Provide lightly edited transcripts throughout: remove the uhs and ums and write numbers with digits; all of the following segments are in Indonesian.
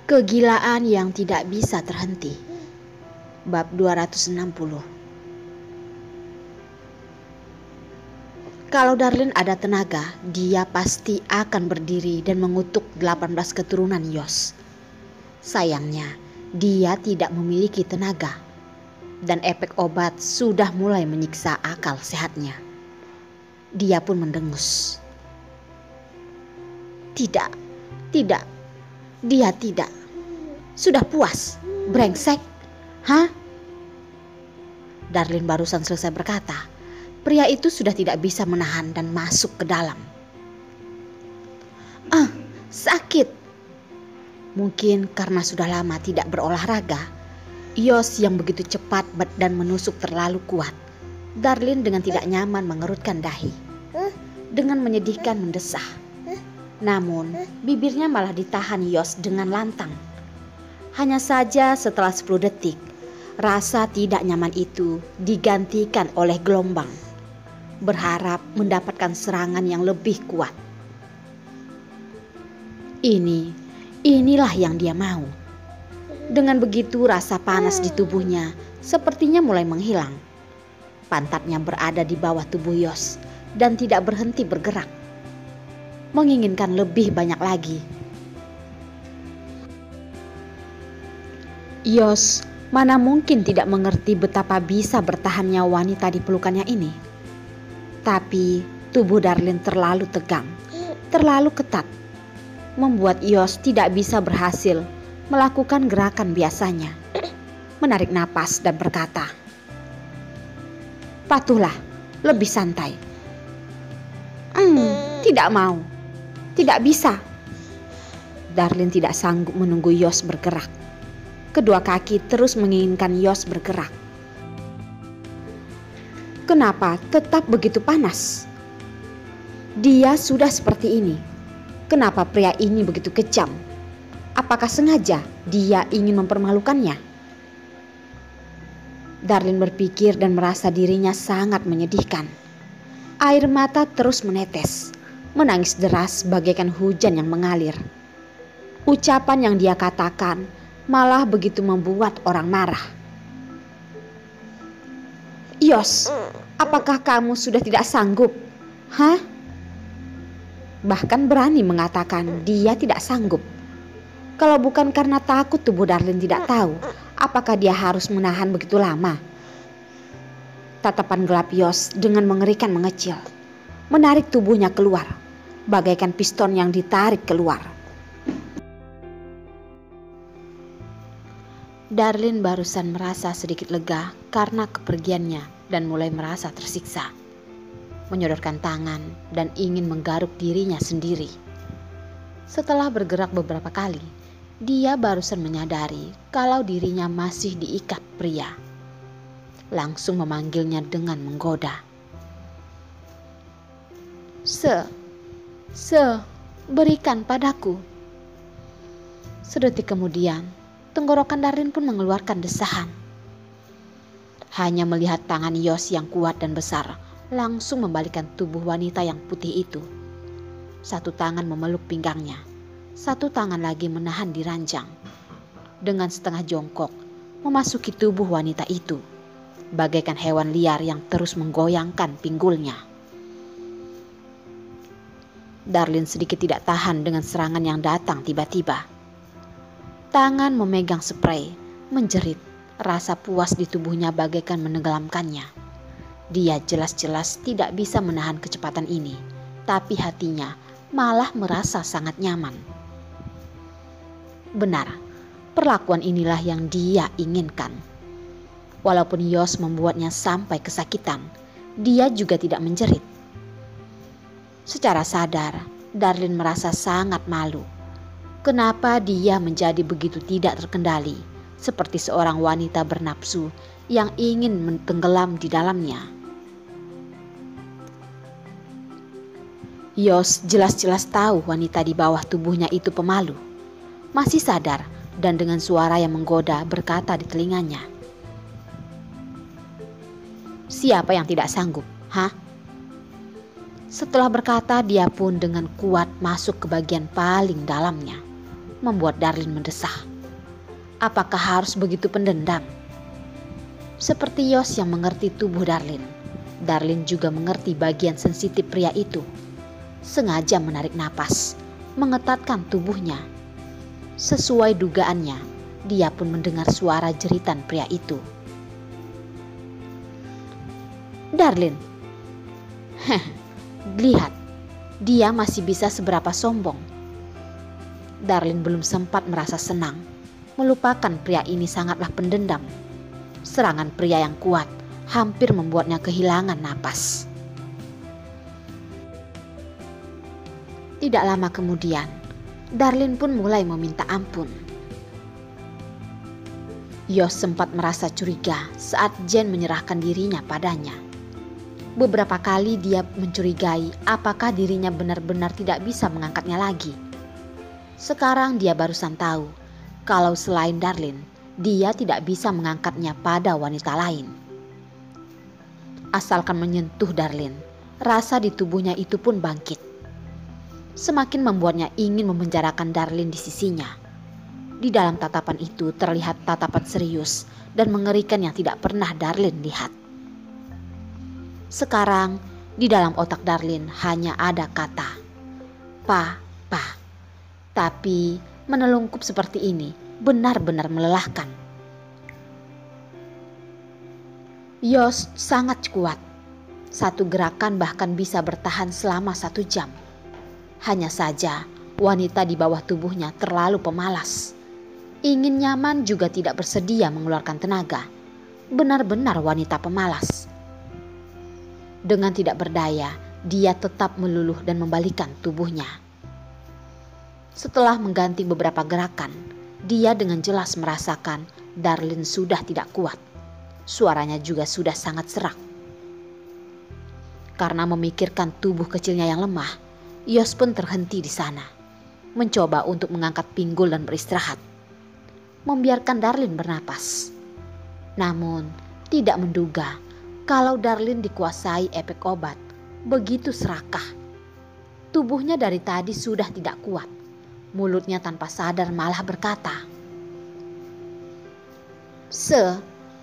Kegilaan yang tidak bisa terhenti. Bab 260. Kalau Darlin ada tenaga, dia pasti akan berdiri dan mengutuk 18 keturunan Yos. Sayangnya, dia tidak memiliki tenaga, dan efek obat sudah mulai menyiksa akal sehatnya. Dia pun mendengus. Tidak, dia tidak. Sudah puas, brengsek. Hah? Darlin barusan selesai berkata. Pria itu sudah tidak bisa menahan dan masuk ke dalam. Sakit. Mungkin karena sudah lama tidak berolahraga, Yos yang begitu cepat dan menusuk terlalu kuat. Darlin dengan tidak nyaman mengerutkan dahi. Dengan menyedihkan mendesah. Namun bibirnya malah ditahan Yos dengan lantang. Hanya saja setelah 10 detik, rasa tidak nyaman itu digantikan oleh gelombang. Berharap mendapatkan serangan yang lebih kuat. Inilah yang dia mau. Dengan begitu rasa panas di tubuhnya sepertinya mulai menghilang. Pantatnya berada di bawah tubuh Yos dan tidak berhenti bergerak. Menginginkan lebih banyak lagi. Yos mana mungkin tidak mengerti betapa bisa bertahannya wanita di pelukannya ini. Tapi tubuh Darlin terlalu tegang, terlalu ketat, membuat Yos tidak bisa berhasil melakukan gerakan biasanya. Menarik napas dan berkata, "Patuhlah, lebih santai." Tidak mau, tidak bisa. Darlin tidak sanggup menunggu Yos bergerak. Kedua kaki terus menginginkan Yos bergerak. Kenapa tetap begitu panas? Dia sudah seperti ini. Kenapa pria ini begitu kejam? Apakah sengaja dia ingin mempermalukannya? Darlin berpikir dan merasa dirinya sangat menyedihkan. Air mata terus menetes, menangis deras bagaikan hujan yang mengalir. Ucapan yang dia katakan malah begitu membuat orang marah. "Yos, apakah kamu sudah tidak sanggup? Hah?" Bahkan berani mengatakan dia tidak sanggup. Kalau bukan karena takut tubuh Darlin tidak tahu apakah dia harus menahan begitu lama. Tatapan gelap Yos dengan mengerikan mengecil, menarik tubuhnya keluar, bagaikan piston yang ditarik keluar. Darlin barusan merasa sedikit lega karena kepergiannya dan mulai merasa tersiksa. Menyodorkan tangan dan ingin menggaruk dirinya sendiri. Setelah bergerak beberapa kali, dia barusan menyadari kalau dirinya masih diikat pria. Langsung memanggilnya dengan menggoda. Berikan padaku." Sedetik kemudian, tenggorokan Darlin pun mengeluarkan desahan. Hanya melihat tangan Yos yang kuat dan besar langsung membalikkan tubuh wanita yang putih itu. Satu tangan memeluk pinggangnya, satu tangan lagi menahan di ranjang. Dengan setengah jongkok memasuki tubuh wanita itu, bagaikan hewan liar yang terus menggoyangkan pinggulnya. Darlin sedikit tidak tahan dengan serangan yang datang tiba-tiba. Tangan memegang spray, menjerit, rasa puas di tubuhnya bagaikan menenggelamkannya. Dia jelas-jelas tidak bisa menahan kecepatan ini, tapi hatinya malah merasa sangat nyaman. Benar, perlakuan inilah yang dia inginkan. Walaupun Yos membuatnya sampai kesakitan, dia juga tidak menjerit. Secara sadar, Darlin merasa sangat malu. Kenapa dia menjadi begitu tidak terkendali, seperti seorang wanita bernafsu yang ingin tenggelam di dalamnya. Yos jelas-jelas tahu wanita di bawah tubuhnya itu pemalu. Masih sadar dan dengan suara yang menggoda berkata di telinganya, "Siapa yang tidak sanggup, hah?" Setelah berkata, dia pun dengan kuat masuk ke bagian paling dalamnya. membuat Darlin mendesah. Apakah harus begitu pendendam? Seperti Yos yang mengerti tubuh Darlin, Darlin juga mengerti bagian sensitif pria itu. Sengaja menarik napas, mengetatkan tubuhnya. Sesuai dugaannya, dia pun mendengar suara jeritan pria itu. Darlin, lihat, dia masih bisa seberapa sombong. Darlin belum sempat merasa senang, melupakan pria ini sangatlah pendendam. Serangan pria yang kuat hampir membuatnya kehilangan napas. Tidak lama kemudian, Darlin pun mulai meminta ampun. Yos sempat merasa curiga saat Jen menyerahkan dirinya padanya. Beberapa kali dia mencurigai apakah dirinya benar-benar tidak bisa mengangkatnya lagi. Sekarang dia barusan tahu kalau selain Darlin, dia tidak bisa mengangkatnya pada wanita lain. Asalkan menyentuh Darlin, rasa di tubuhnya itu pun bangkit. Semakin membuatnya ingin memenjarakan Darlin di sisinya. Di dalam tatapan itu terlihat tatapan serius dan mengerikan yang tidak pernah Darlin lihat. Sekarang di dalam otak Darlin hanya ada kata pa. Tapi menelungkup seperti ini benar-benar melelahkan. Yos sangat kuat. Satu gerakan bahkan bisa bertahan selama 1 jam. Hanya saja wanita di bawah tubuhnya terlalu pemalas. Ingin nyaman juga tidak bersedia mengeluarkan tenaga. Benar-benar wanita pemalas. Dengan tidak berdaya, dia tetap meluluh dan membalikkan tubuhnya. Setelah mengganti beberapa gerakan, dia dengan jelas merasakan Darlin sudah tidak kuat. Suaranya juga sudah sangat serak. Karena memikirkan tubuh kecilnya yang lemah, Yos pun terhenti di sana. Mencoba untuk mengangkat pinggul dan beristirahat. Membiarkan Darlin bernapas. Namun tidak menduga kalau Darlin dikuasai efek obat begitu serakah. Tubuhnya dari tadi sudah tidak kuat. Mulutnya tanpa sadar malah berkata,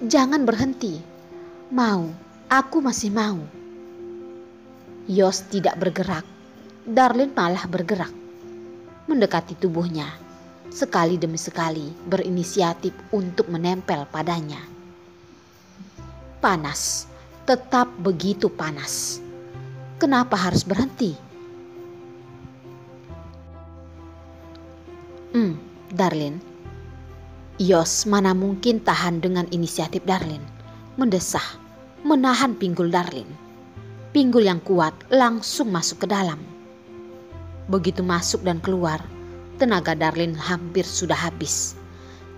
jangan berhenti. Mau, aku masih mau. Yos tidak bergerak. Darlin malah bergerak. Mendekati tubuhnya. Sekali demi sekali berinisiatif untuk menempel padanya. Panas. Tetap begitu panas. Kenapa harus berhenti? Darlin. Yos mana mungkin tahan dengan inisiatif Darlin. Mendesah, menahan pinggul Darlin. Pinggul yang kuat langsung masuk ke dalam. Begitu masuk dan keluar, tenaga Darlin hampir sudah habis.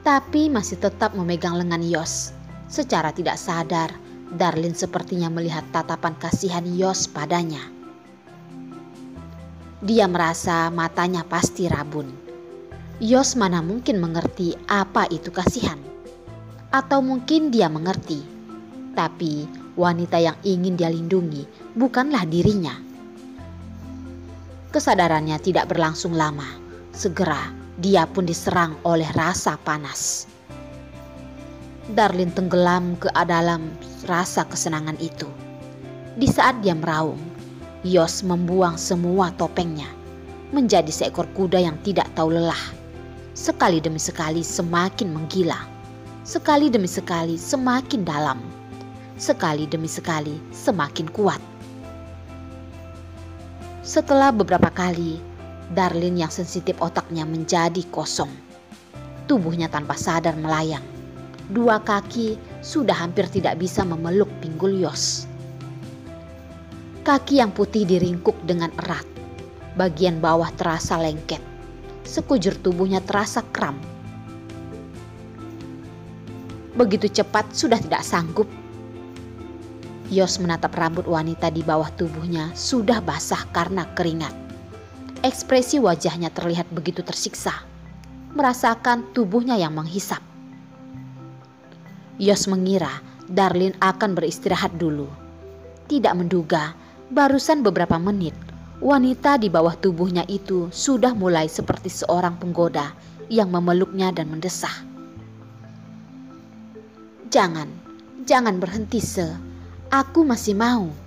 Tapi masih tetap memegang lengan Yos. Secara tidak sadar, Darlin sepertinya melihat tatapan kasihan Yos padanya. Dia merasa matanya pasti rabun. Yos mana mungkin mengerti apa itu kasihan. Atau mungkin dia mengerti. Tapi wanita yang ingin dia lindungi bukanlah dirinya. Kesadarannya tidak berlangsung lama. Segera dia pun diserang oleh rasa panas. Darlin tenggelam ke dalam rasa kesenangan itu. Di saat dia meraung, Yos membuang semua topengnya menjadi seekor kuda yang tidak tahu lelah. Sekali demi sekali semakin menggila. Sekali demi sekali semakin dalam. Sekali demi sekali semakin kuat. Setelah beberapa kali, Darlin yang sensitif otaknya menjadi kosong. Tubuhnya tanpa sadar melayang. 2 kaki sudah hampir tidak bisa memeluk pinggul Yos. Kaki yang putih diringkuk dengan erat. Bagian bawah terasa lengket. Sekujur tubuhnya terasa kram. Begitu cepat sudah tidak sanggup. Yos menatap rambut wanita di bawah tubuhnya sudah basah karena keringat. Ekspresi wajahnya terlihat begitu tersiksa. Merasakan tubuhnya yang menghisap. Yos mengira Darlin akan beristirahat dulu. Tidak menduga barusan beberapa menit wanita di bawah tubuhnya itu sudah mulai seperti seorang penggoda yang memeluknya dan mendesah. Jangan berhenti, Se. Aku masih mau.